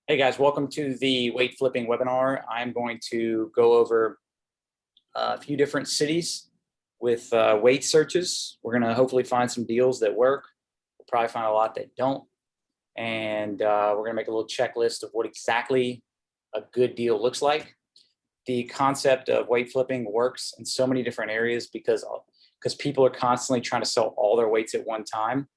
Hey guys, welcome to the weight flipping webinar. I'm going to go over a few different cities with weight searches. We're going to hopefully find some deals that work. We'll probably find a lot that don't. And we're going to make a little checklist of what exactly a good deal looks like. The concept of weight flipping works in so many different areas because people are constantly trying to sell all their weights at one time,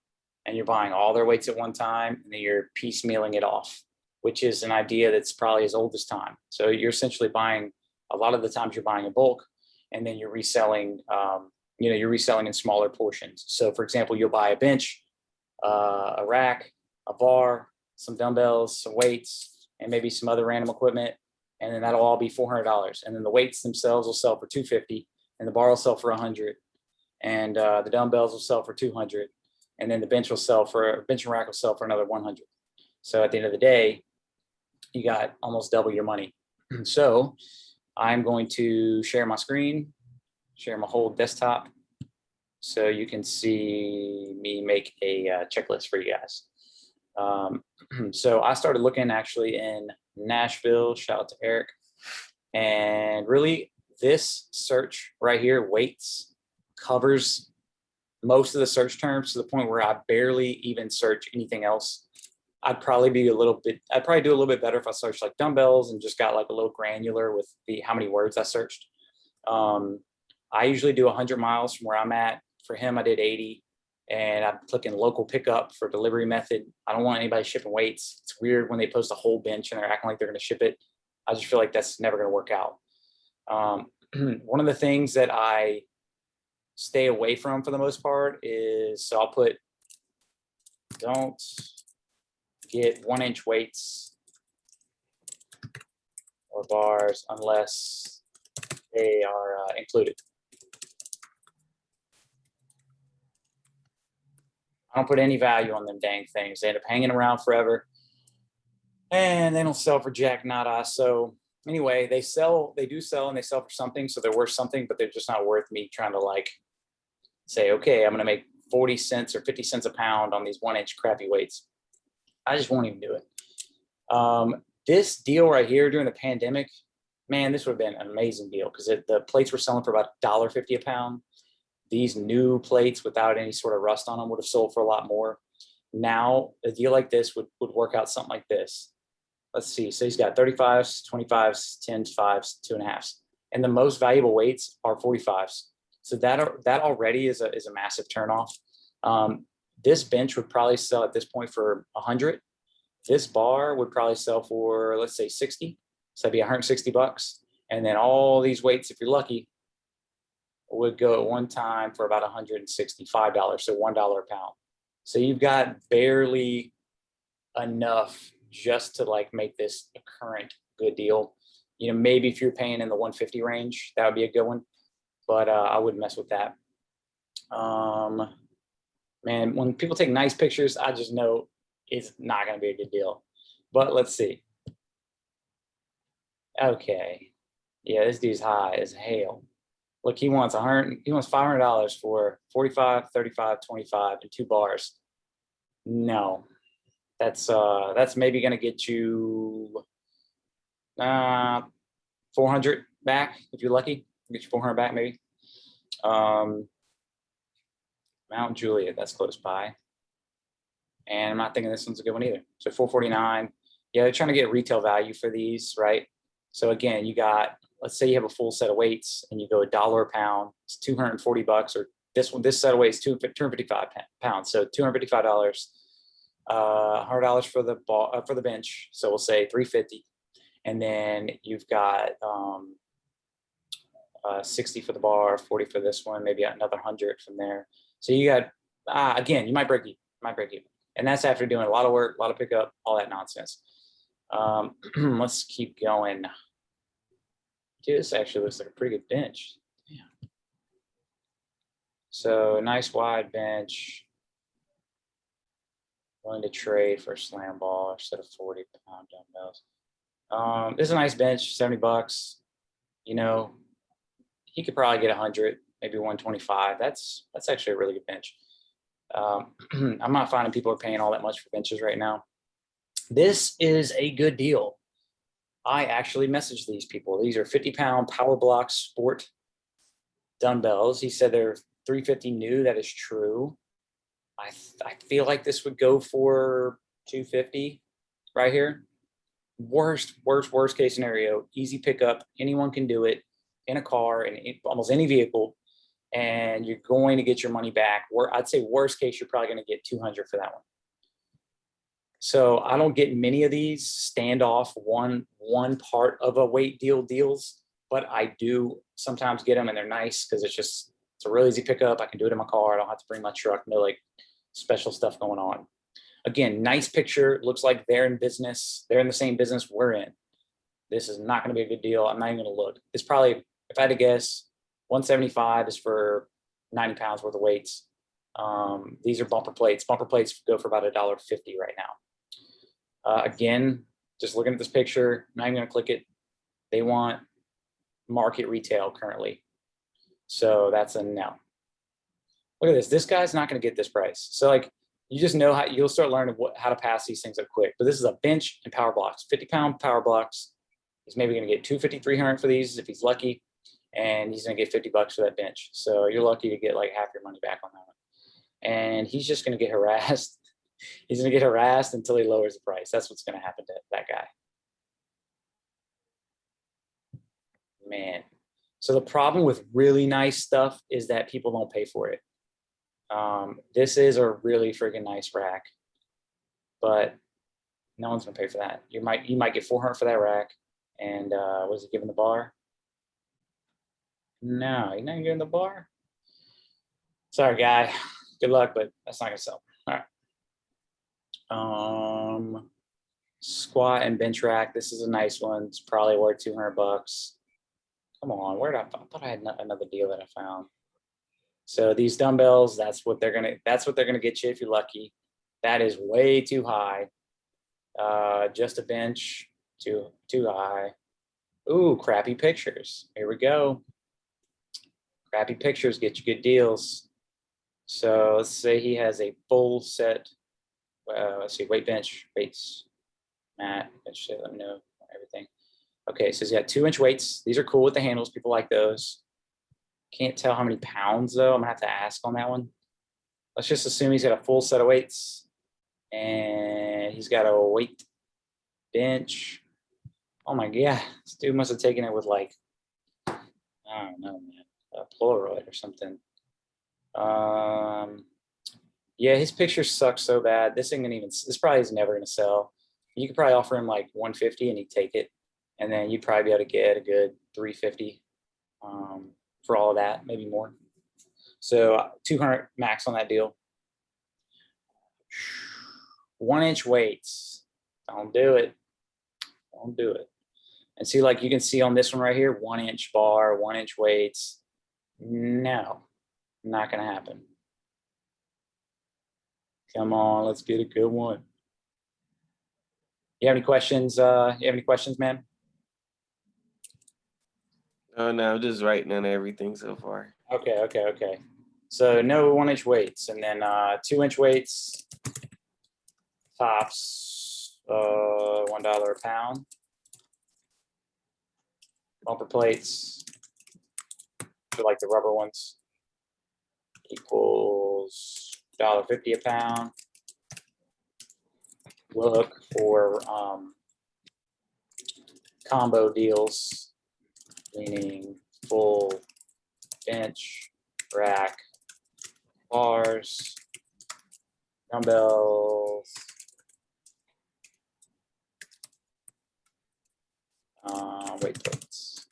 and you're buying all their weights at one time, and then you're piecemealing it off, which is an idea that's probably as old as time. So you're essentially buying, a lot of the times you're buying in bulk, and then you're reselling, you're reselling in smaller portions. So for example, you'll buy a bench, a rack, a bar, some dumbbells, some weights, and maybe some other random equipment. And then that'll all be $400. And then the weights themselves will sell for $250, and the bar will sell for $100, and the dumbbells will sell for $200, and then the bench and rack will sell for another $100. So at the end of the day, you got almost double your money. So I'm going to share my screen, share my whole desktop, so you can see me make a checklist for you guys. So I started looking actually in Nashville, shout out to Eric. And really this search right here, weights, covers most of the search terms to the point where I barely even search anything else. I'd probably do a little bit better if I searched like dumbbells and just got like a little granular with how many words I searched. I usually do 100 miles from where I'm at. For him, I did 80, and I'm clicking local pickup for delivery method. I don't want anybody shipping weights. It's weird when they post a whole bench and they're acting like they're going to ship it. I just feel like that's never going to work out. One of the things that I stay away from for the most part is, so I'll put, don't get 1-inch weights or bars unless they are included. I don't put any value on them dang things. They end up hanging around forever, and they don't sell for jack nada. So anyway, they do sell, and they sell for something, so they're worth something, but they're just not worth me trying to like say, okay, I'm going to make 40 cents or 50 cents a pound on these 1-inch crappy weights. I just won't even do it. This deal right here during the pandemic, man, this would have been an amazing deal because the plates were selling for about $1.50 a pound. These new plates without any sort of rust on them would have sold for a lot more. Now, a deal like this would work out something like this. Let's see. So he's got 35s, 25s, 10s, 5s, 2.5s. And the most valuable weights are 45s. So that already is a massive turnoff. This bench would probably sell at this point for 100. This bar would probably sell for, let's say, 60. So that'd be $160. And then all these weights, if you're lucky, would go at one time for about $165, so $1 a pound. So you've got barely enough just to like make this a current good deal. You know, maybe if you're paying in the 150 range, that would be a good one, but I wouldn't mess with that. Man, when people take nice pictures, I just know it's not going to be a good deal. But let's see. Okay, yeah, this dude's high as hell. Look, he wants $500 for 45, 35, 25, and 2 bars. No, that's maybe going to get you 400 back if you're lucky. Get you 400 back maybe. Mount Juliet, that's close by. And I'm not thinking this one's a good one either. So 449. Yeah, they're trying to get retail value for these, right? So again, you got, let's say you have a full set of weights and you go $1 a pound, it's $240, or this set of weights, 255 pounds. So $255, $100 for the bench. So we'll say $350. And then you've got 60 for the bar, 40 for this one, maybe another 100 from there. So you got, again, you might break even. And that's after doing a lot of work, a lot of pickup, all that nonsense. Let's keep going. Dude, this actually looks like a pretty good bench. Damn. So nice wide bench. Willing to trade for a slam ball instead of 40-pound dumbbells. This is a nice bench, $70. You know, he could probably get 100, maybe 125. That's actually a really good bench. I'm not finding people are paying all that much for benches right now. This is a good deal. I actually messaged these people. These are 50-pound Power Block Sport dumbbells. He said they're 350 new. That is true. I feel like this would go for 250 right here. Worst case scenario, easy pickup. Anyone can do it in a car, in almost any vehicle, and you're going to get your money back. I'd say worst case, you're probably going to get 200 for that one. So I don't get many of these standoff one part of a weight deals, but I do sometimes get them, and they're nice because it's a real easy pickup. I can do it in my car. I don't have to bring my truck. No like special stuff going on. Again, nice picture. Looks like they're in business. They're in the same business we're in. This is not going to be a good deal. I'm not even going to look. It's probably, if I had to guess, 175 is for 90 pounds worth of weights. These are bumper plates. Bumper plates go for about $1.50 right now. Again, just looking at this picture, I'm not even going to click it. They want market retail currently. So that's a no. Look at this. This guy's not going to get this price. So like, you just know you'll start learning how to pass these things up quick. But this is a bench and power blocks, 50-pound power blocks. He's maybe going to get 250, 300 for these if he's lucky, and he's going to get $50 for that bench. So you're lucky to get like half your money back on that one. And he's just going to get harassed. He's going to get harassed until he lowers the price. That's what's going to happen to that guy. Man. So the problem with really nice stuff is that people don't pay for it. This is a really friggin' nice rack, but no one's gonna pay for that. You might get 400 for that rack, and was he giving the bar? No, you're not giving the bar. Sorry, guy. Good luck, but that's not gonna sell. All right. Squat and bench rack. This is a nice one. It's probably worth $200. Come on, I thought I had another deal that I found. So these dumbbells, that's what they're gonna get you if you're lucky. That is way too high. Just a bench, too high. Ooh, crappy pictures. Here we go. Crappy pictures get you good deals. So let's say he has a full set. Let's see, weight bench, weights, mat. Let me know everything. Okay, so he's got 2-inch weights. These are cool with the handles. People like those. Can't tell how many pounds though. I'm gonna have to ask on that one. Let's just assume he's got a full set of weights, and he's got a weight bench. Oh my god, this dude must have taken it with like, I don't know, man, a Polaroid or something. Yeah, his pictures suck so bad. This probably is never gonna sell. You could probably offer him like 150 and he'd take it, and then you'd probably be able to get a good 350 for all of that, maybe more. So 200 max on that deal. 1-inch weights. Don't do it. Don't do it. And see, like you can see on this one right here, 1-inch bar, 1-inch weights. No, not going to happen. Come on, let's get a good one. You have any questions? Man? Oh no, I'm just writing on everything so far. Okay. So no 1-inch weights, and then 2-inch weights, tops, $1 a pound. Bumper plates, like the rubber ones, equals $1.50 a pound. Look for combo deals, meaning full bench, rack, bars, dumbbells, weight plates.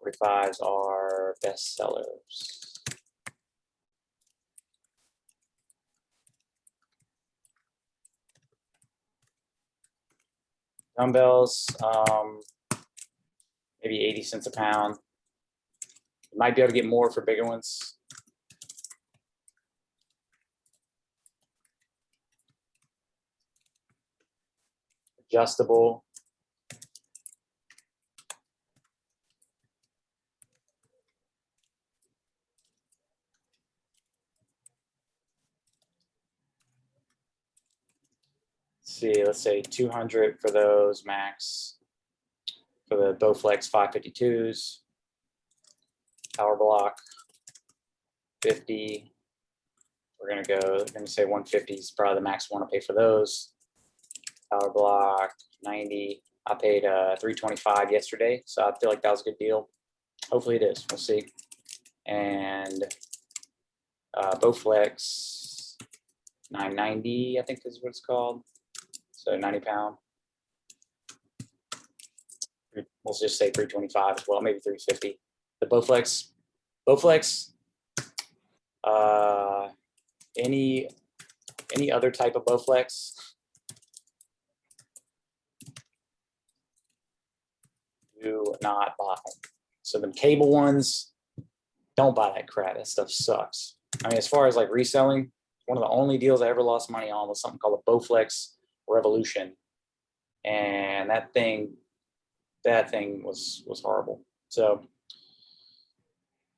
45s are best sellers. Dumbbells, maybe 80 cents a pound. You might be able to get more for bigger ones. Adjustable. see, let's say 200 for those max. For the Bowflex 552s. Power block 50. We're gonna say 150 is probably the max I want to pay for those. Power block 90. I paid 325 yesterday, so I feel like that was a good deal. Hopefully it is. We'll see. And Bowflex 990, I think is what it's called. So 90 pound. We'll just say 325 as well, maybe 350. The Bowflex, any other type of Bowflex, do not buy. So the cable ones, don't buy that crap. That stuff sucks. I mean, as far as like reselling, one of the only deals I ever lost money on was something called a Bowflex Revolution, and that thing was horrible. So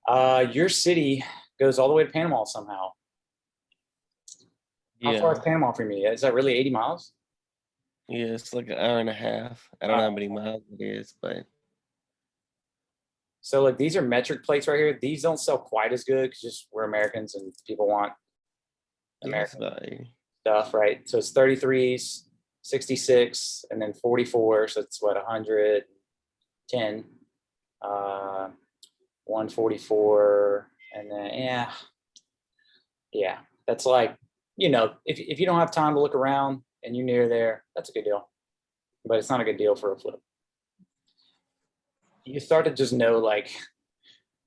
your city goes all the way to Panama somehow. How far is Yeah. Panama from you? Is that really 80 miles? Yeah, it's like an hour and a half. I don't know how many miles it is, but So like these are metric plates right here. These don't sell quite as good because just we're Americans and people want it's American about 80. stuff, right? So it's 33s, 66, and then 44. So it's what, 110, 144, and then yeah. That's like, if you don't have time to look around and you're near there, that's a good deal. But it's not a good deal for a flip. You start to just know like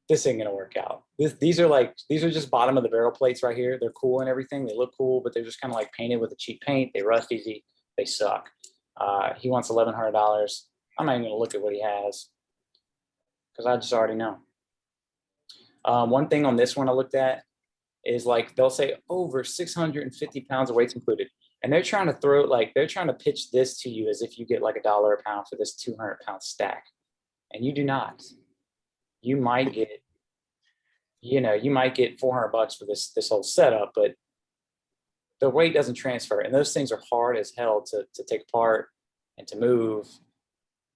this ain't gonna work out. These are just bottom of the barrel plates right here. They're cool and everything. They look cool, but they're just kind of like painted with a cheap paint. They rust easy. They suck. He wants $1,100. I'm not even gonna look at what he has because I just already know. One thing on this one I looked at is like they'll say over 650 pounds of weights included. And they're trying to pitch this to you as if you get like $1 a pound for this 200-pound stack. And you do not. You might get, you might get $400 for this whole setup, but the weight doesn't transfer. And those things are hard as hell to take apart and to move.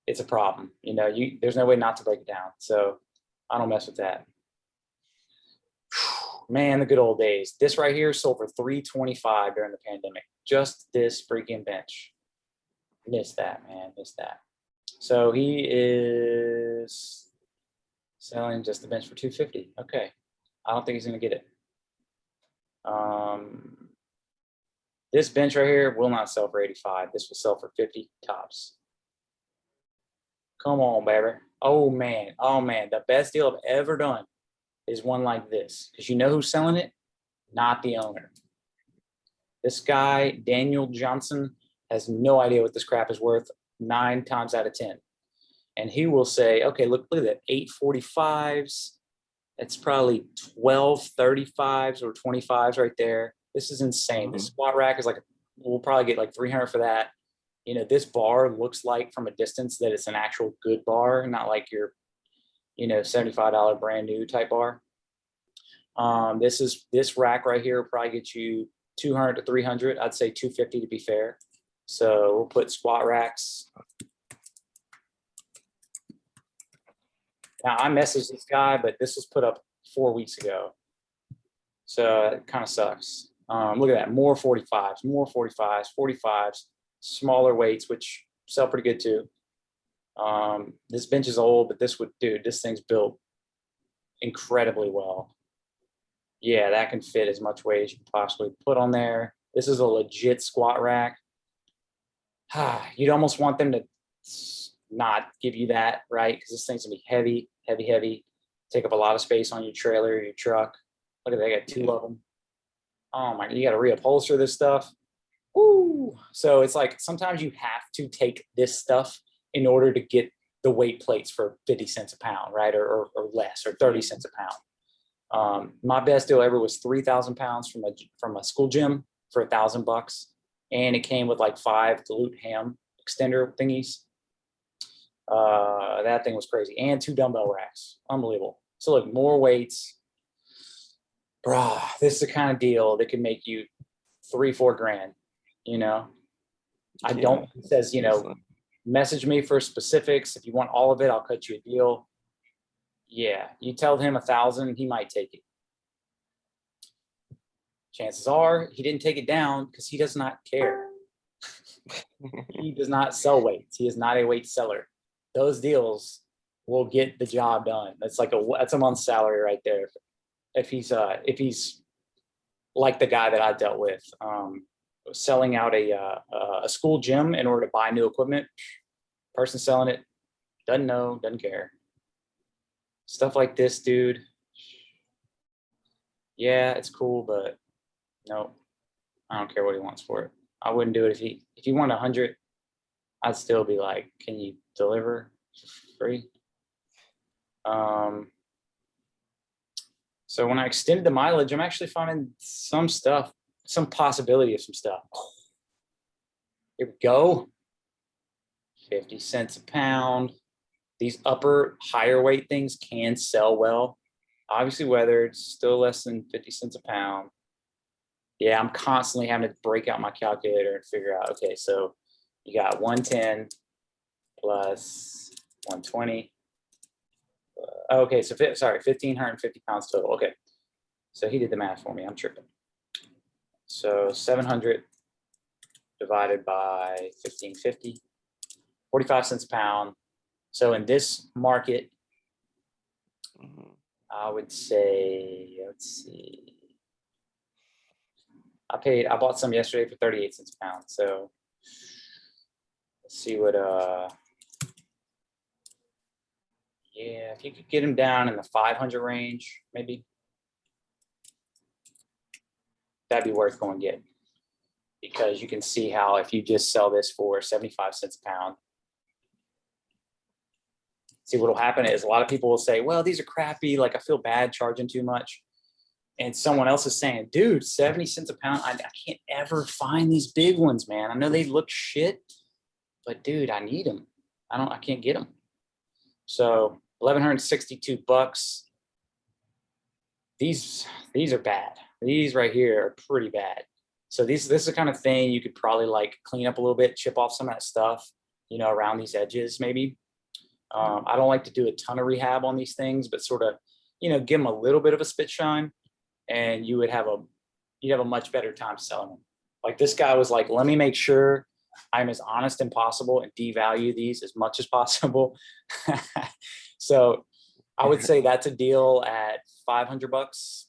It's a problem. There's no way not to break it down. So I don't mess with that. Man, the good old days. This right here sold for $325 during the pandemic. Just this freaking bench. Missed that, man. Missed that. So he is selling just the bench for $250. Okay. I don't think he's going to get it. This bench right here will not sell for $85. This will sell for $50 tops. Come on, baby. Oh, man. The best deal I've ever done is one like this. Because you know who's selling it? Not the owner. This guy, Daniel Johnson, has no idea what this crap is worth 9 times out of 10. And he will say, okay, look at that, 845s. It's probably 1235s or 25s right there. This is insane. The squat rack is like, we'll probably get like 300 for that. This bar looks like from a distance that it's an actual good bar, not like your, $75 brand new type bar. This rack right here will probably get you 200 to 300. I'd say 250 to be fair. So we'll put squat racks. Now I messaged this guy, but this was put up 4 weeks ago. So it kind of sucks. Look at that, more 45s, 45s, smaller weights, which sell pretty good too. This bench is old, but this thing's built incredibly well. Yeah, that can fit as much weight as you can possibly put on there. This is a legit squat rack. You'd almost want them to not give you that, right? Because this thing's gonna be heavy, take up a lot of space on your trailer or your truck. Look at that, I got 2 of them. Oh my, you gotta reupholster this stuff. Woo! So it's like sometimes you have to take this stuff in order to get the weight plates for 50 cents a pound, right? Or less, or 30 cents a pound. My best deal ever was 3,000 pounds from a school gym for $1,000. And it came with like 5 dilute ham extender thingies. That thing was crazy. And 2 dumbbell racks. Unbelievable. So look, more weights. Bruh, this is the kind of deal that could make you $3-4 grand, I Yeah, don't, it says, seriously. message me for specifics. If you want all of it, I'll cut you a deal. Yeah, you tell him 1,000, he might take it. Chances are he didn't take it down because he does not care. He does not sell weights. He is not a weight seller. Those deals will get the job done. That's a month's salary right there. If he's like the guy that I dealt with, selling out a school gym in order to buy new equipment. Person selling it doesn't know, doesn't care. Stuff like this, dude. Yeah, it's cool, but no, I don't care what he wants for it. I wouldn't do it if he wanted 100. I'd still be like, can you deliver for free? So when I extended the mileage, I'm actually finding some stuff, some possibility of some stuff. Here we go. 50 cents a pound. These upper, higher weight things can sell well. Obviously weathered, still less than 50 cents a pound. Yeah, I'm constantly having to break out my calculator and figure out, okay, so you got 110 plus 120. Okay, so sorry, 1,550 pounds total. Okay, so he did the math for me. I'm tripping. So 700 divided by 1,550, 45 cents a pound. So in this market, I would say, let's see. I bought some yesterday for 38 cents a pound. So let's see what, yeah, if you could get them down in the 500 range, maybe that'd be worth going get, because you can see how if you just sell this for 75 cents a pound, see what will happen is a lot of people will say, well, these are crappy. Like I feel bad charging too much. And someone else is saying, dude, 70 cents a pound. I can't ever find these big ones, man. I know they look shit, but dude, I need them. I can't get them. So 1,162 bucks. These are bad. These right here are pretty bad. So this is the kind of thing you could probably like clean up a little bit, chip off some of that stuff, around these edges maybe. I don't like to do a ton of rehab on these things, but sort of, give them a little bit of a spit shine, and you'd have a much better time selling them. Like this guy was like, let me make sure I'm as honest as possible and devalue these as much as possible. So I would say that's a deal at 500 bucks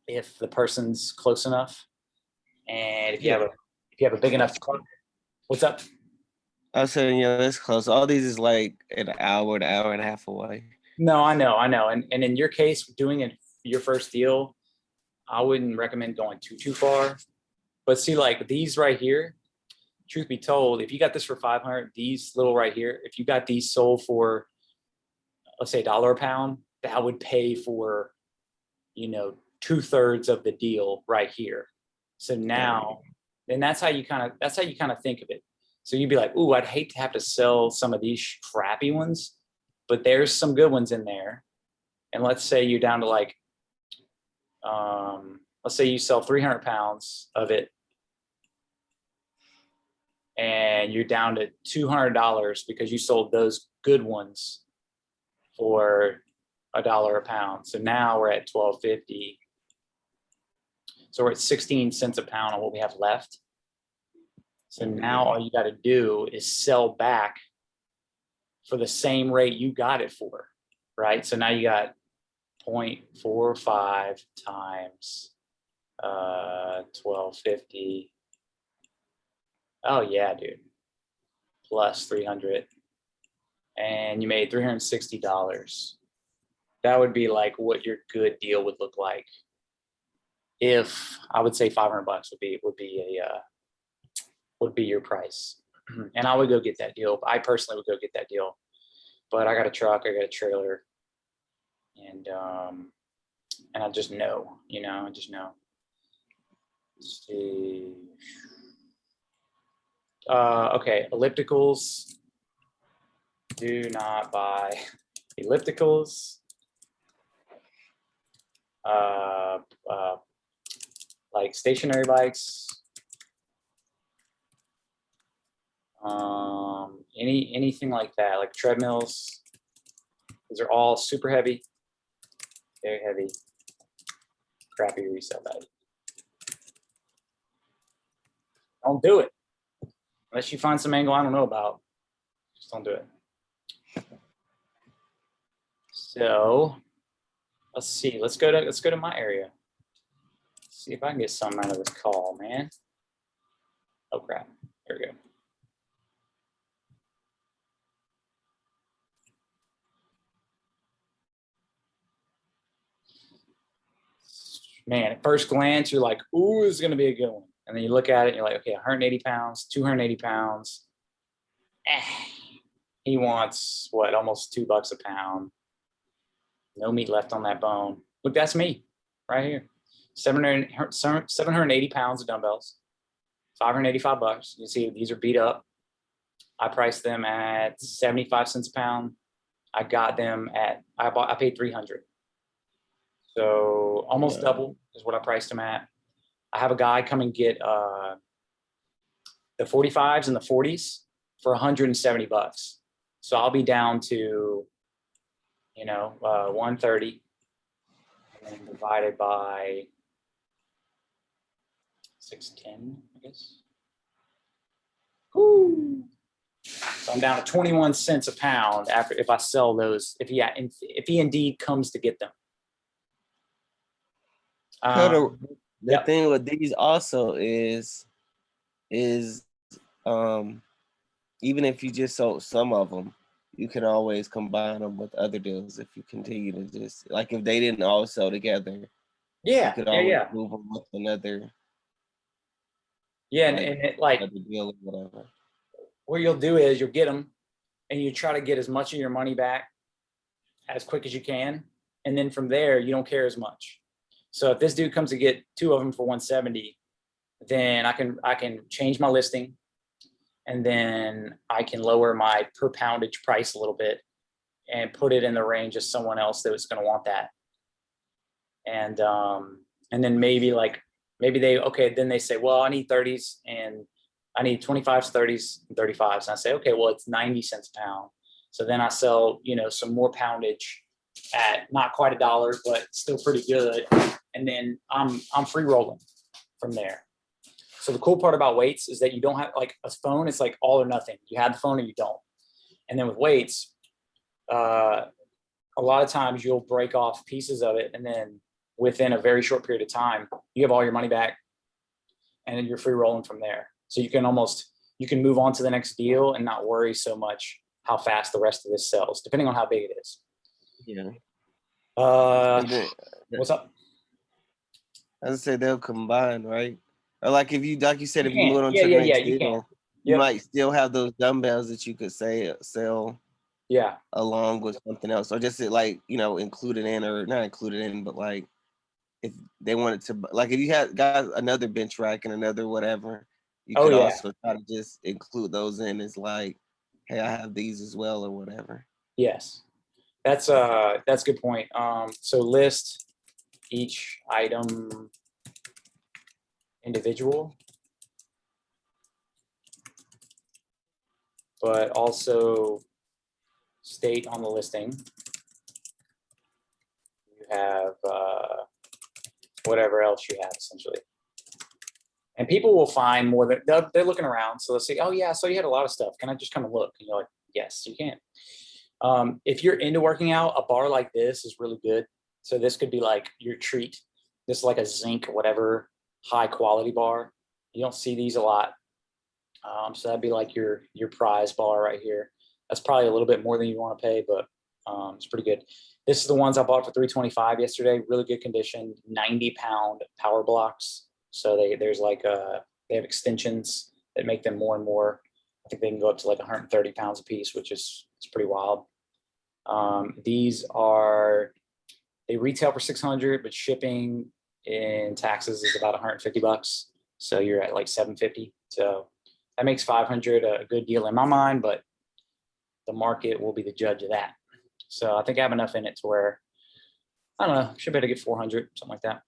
if the person's close enough. And if you have a big enough truck, what's up? I was saying, that's close. All these is like an hour and a half away. No, I know. And in your case, doing it your first deal, I wouldn't recommend going too far. But see, like these right here, truth be told, if you got this for 500, these little right here, if you got these sold for, let's say $1 a pound, that would pay for, 2/3 of the deal right here. So now, and that's how you kind of think of it. So you'd be like, ooh, I'd hate to have to sell some of these crappy ones, but there's some good ones in there. And let's say you're down to like, let's say you sell 300 pounds of it, and you're down to $200 because you sold those good ones for $1 a pound. So now we're at $12.50. So we're at 16 cents a pound on what we have left. So now all you got to do is sell back for the same rate you got it for, right? So now you got 0.45 times 12.50. Oh yeah, dude. Plus 300. And you made $360. That would be like what your good deal would look like. If I would say 500 bucks would be your price. And I would go get that deal. I personally would go get that deal. But I got a truck, I got a trailer, and I just know, I just know. Let's see. Okay, ellipticals. Do not buy ellipticals. Like stationary bikes. Anything like that, like treadmills. These are all super heavy, very heavy, crappy resale value. Don't do it unless you find some angle I don't know about. Just don't do it. So let's see. Let's go to my area. See if I can get something out of this call, man. Oh crap. There we go. Man, at first glance, you're like, ooh, this is gonna be a good one. And then you look at it and you're like, okay, 180 pounds, 280 pounds. He wants what, almost $2 a pound. No meat left on that bone. Look, that's me right here. 780 pounds of dumbbells, $585. You see, these are beat up. I priced them at 75 cents a pound. I got them at, I paid 300. So almost double is what I priced them at. I have a guy come and get the 45s and the 40s for 170 bucks. So I'll be down to, 130 and then divided by 610, I guess. Woo. So I'm down to 21 cents a pound after if I sell those, if he indeed comes to get them. The thing with these also is even if you just sold some of them, you can always combine them with other deals if you continue to just, like, if they didn't all sell together. Yeah, you could always move them with another. Yeah, and it like deal or whatever. What you'll do is you'll get them, and you try to get as much of your money back as quick as you can, and then from there you don't care as much. So if this dude comes to get 2 of them for 170, then I can change my listing, and then I can lower my per poundage price a little bit and put it in the range of someone else that was going to want that. And then maybe then they say, well, I need 30s and I need 25s, 30s, and 35s. And I say, okay, well, it's 90 cents a pound. So then I sell, some more poundage at not quite $1, but still pretty good. And then I'm free rolling from there. So the cool part about weights is that you don't have like a phone. It's like all or nothing. You have the phone or you don't. And then with weights, a lot of times you'll break off pieces of it. And then within a very short period of time, you have all your money back and then you're free rolling from there. So you can move on to the next deal and not worry so much how fast the rest of this sells, depending on how big it is. Yeah. What's up? As I said, they'll combine, right? Or like if you said, if you move on to the next deal, you might still have those dumbbells that you could sell. Yeah. Along with something else, or just included in, or not included in, but like if they wanted to, like if you got another bench rack and another whatever, you could also try to just include those in as like, hey, I have these as well or whatever. Yes, that's a good point. So list each item individual, but also state on the listing you have whatever else you have, essentially. And people will find more that they're looking around. So they'll say, oh yeah, so you had a lot of stuff. Can I just come and look? And you're like, yes, you can. If you're into working out, a bar like this is really good. So this could be like your treat. This is like a zinc, whatever, high quality bar. You don't see these a lot. So that'd be like your prize bar right here. That's probably a little bit more than you want to pay, but it's pretty good. This is the ones I bought for $325 yesterday. Really good condition, 90-pound power blocks. So there's like they have extensions that make them more and more. I think they can go up to like 130 pounds a piece, which is pretty wild. These they retail for $600, but shipping and taxes is about $150. So you're at like $750. So that makes $500 a good deal in my mind, but the market will be the judge of that. So I think I have enough in it to where, I don't know, should be able to get 400, something like that.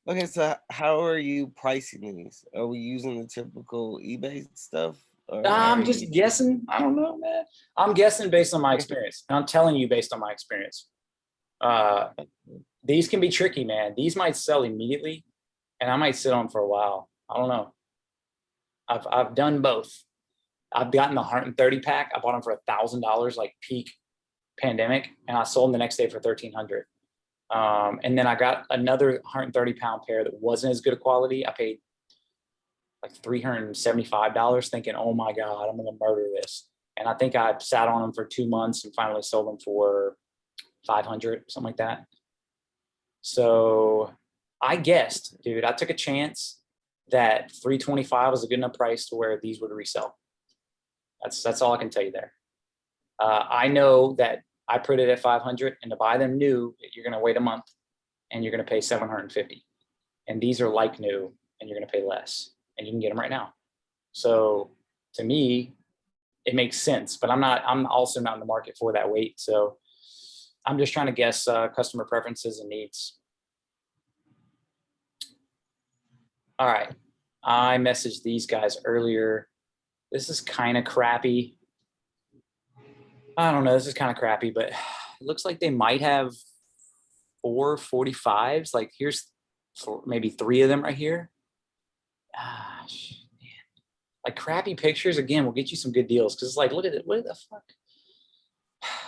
Okay, so how are you pricing these? Are we using the typical eBay stuff? Or I'm just guessing. I don't know, man. I'm guessing based on my experience. And I'm telling you based on my experience. These can be tricky, man. These might sell immediately, and I might sit on for a while. I don't know. I've done both. I've gotten the 130 pack. I bought them for $1,000, like peak pandemic, and I sold them the next day for 1,300. And then I got another 130-pound pair that wasn't as good a quality. I paid like $375, thinking, "Oh my God, I'm gonna murder this." And I think I sat on them for 2 months and finally sold them for 500, something like that. So I guessed, dude. I took a chance that 325 was a good enough price to where these would resell. That's all I can tell you there. I know that I put it at 500, and to buy them new, you're going to wait a month, and you're going to pay 750. And these are like new, and you're going to pay less, and you can get them right now. So to me, it makes sense. But I'm also not in the market for that weight. So I'm just trying to guess customer preferences and needs. All right. I messaged these guys earlier. This is kind of crappy. I don't know. This is kind of crappy, but it looks like they might have 445s. Like here's maybe 3 of them right here. Gosh, man. Like crappy pictures, again, will get you some good deals. Because it's like, look at it. What the fuck?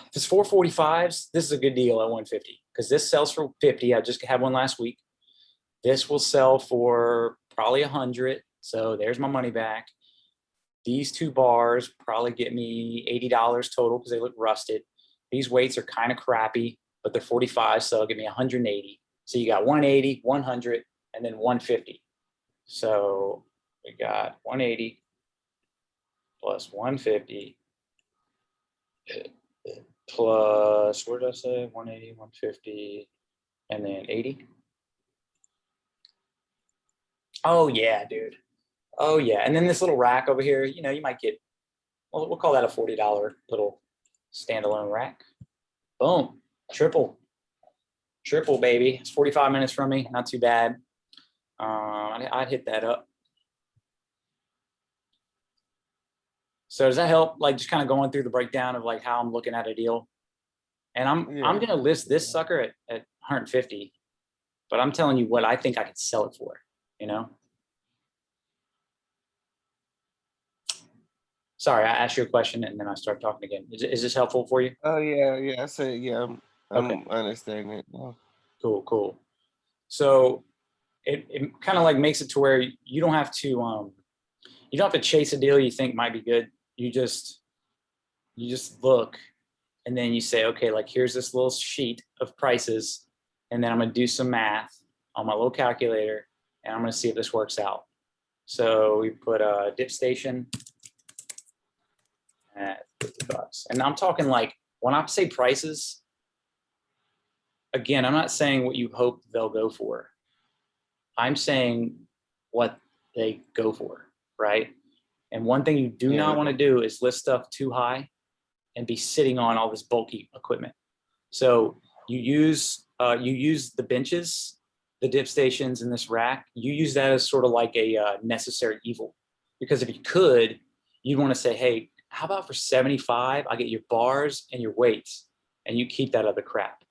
If it's 445s, this is a good deal at 150. Because this sells for 50. I just had one last week. This will sell for probably 100. So there's my money back. These 2 bars probably get me $80 total because they look rusted. These weights are kind of crappy, but they're 45, so they'll give me 180. So you got 180, 100, and then 150. So we got 180 plus 150 plus, where did I say? 180, 150, and then 80. Oh, yeah, dude. Oh, yeah. And then this little rack over here, you know, you might get, well, we'll call that a $40 little standalone rack. Boom. Triple, baby. It's 45 minutes from me. Not too bad. I'd hit that up. So does that help? Like just kind of going through the breakdown of like how I'm looking at a deal. And I'm going to list this sucker at 150, but I'm telling you what I think I could sell it for, you know? Sorry, I asked you a question and then I start talking again. Is this helpful for you? Oh yeah. I say yeah. I'm Okay. understanding it now. Cool. So it kind of like makes it to where you don't have to chase a deal you think might be good. You just look, and then you say, okay, like here's this little sheet of prices, and then I'm gonna do some math on my little calculator, and I'm gonna see if this works out. So we put a dip station at $50, and I'm talking like when I say prices. Again, I'm not saying what you hope they'll go for. I'm saying what they go for, right? And one thing you do not want to do is list stuff too high and be sitting on all this bulky equipment. So you use the benches, the dip stations, and this rack. You use that as sort of like a necessary evil, because if you could, you'd want to say, hey, how about for 75, I get your bars and your weights, and you keep that other crap.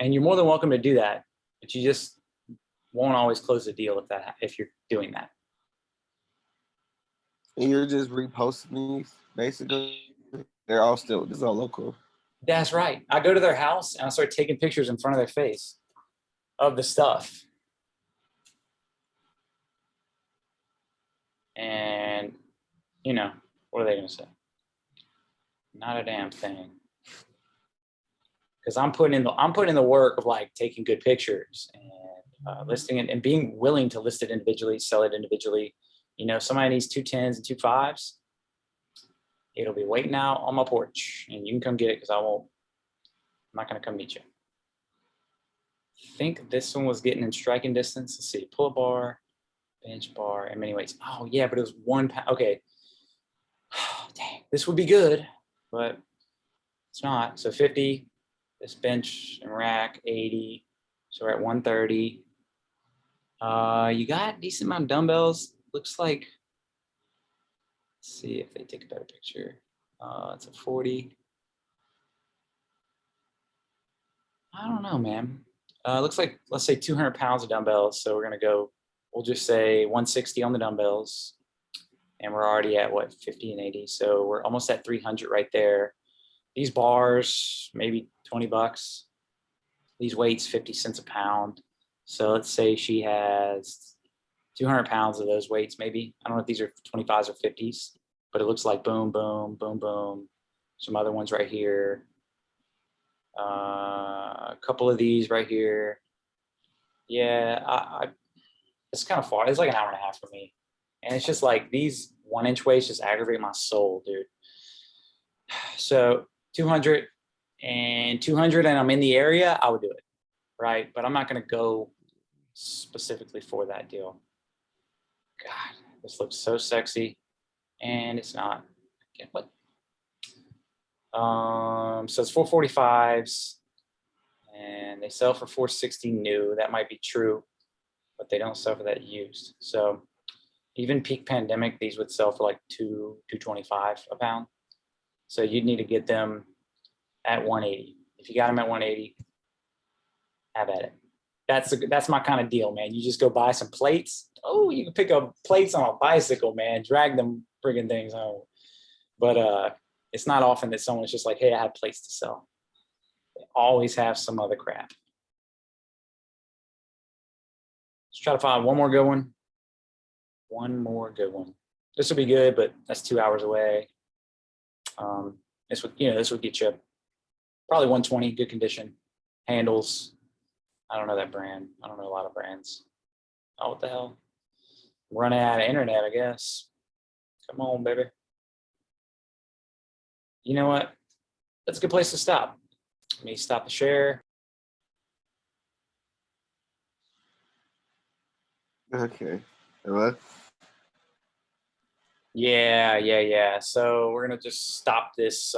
And you're more than welcome to do that, but you just won't always close the deal if you're doing that. And you're just reposting these, basically. They're all still, this is all local. That's right. I go to their house and I start taking pictures in front of their face of the stuff. And, you know, what are they going to say? Not a damn thing. Because I'm putting in the work of like taking good pictures and listing it and being willing to list it individually, sell it individually. You know, somebody needs 2 10s and 2 5s. It'll be waiting out on my porch, and you can come get it because I'm not going to come meet you. I think this one was getting in striking distance. Let's see, pull-up bar, bench bar, and many weights. Oh yeah, but it was 1 pound. Okay. Dang, this would be good, but it's not. So 50, this bench and rack, 80. So we're at 130. You got a decent amount of dumbbells. Looks like Let's see if they take a better picture. It's a 40. I don't know, man. Looks like, let's say 200 pounds of dumbbells. So we're going to go, we'll just say 160 on the dumbbells. And we're already at what, 50 and 80. So we're almost at 300 right there. These bars, maybe 20 bucks. These weights, 50 cents a pound. So let's say she has 200 pounds of those weights, maybe. I don't know if these are 25s or 50s, but it looks like boom, boom, boom, boom. Some other ones right here. A couple of these right here. Yeah, it's kind of far. It's like an hour and a half for me. And it's just like these 1-inch weights just aggravate my soul, dude. So 200 and I'm in the area, I would do it, right? But I'm not going to go specifically for that deal. God, this looks so sexy, and it's not. What? So it's 445s, and they sell for 460 new. That might be true, but they don't sell for that used. So even peak pandemic, these would sell for like 225 a pound. So you'd need to get them at 180. If you got them at 180, have at it. That's my kind of deal, man. You just go buy some plates. Oh, you can pick up plates on a bicycle, man. Drag them friggin' things home. But it's not often that someone's just like, hey, I have plates to sell. They always have some other crap. Let's try to find one more good one. One more good one. This will be good, but that's 2 hours away. This would get you probably 120, good condition. Handles. I don't know that brand. I don't know a lot of brands. Oh, what the hell? I'm running out of internet, I guess. Come on, baby. You know what? That's a good place to stop. Let me stop the share. Okay. Hello? Yeah. So we're gonna just stop this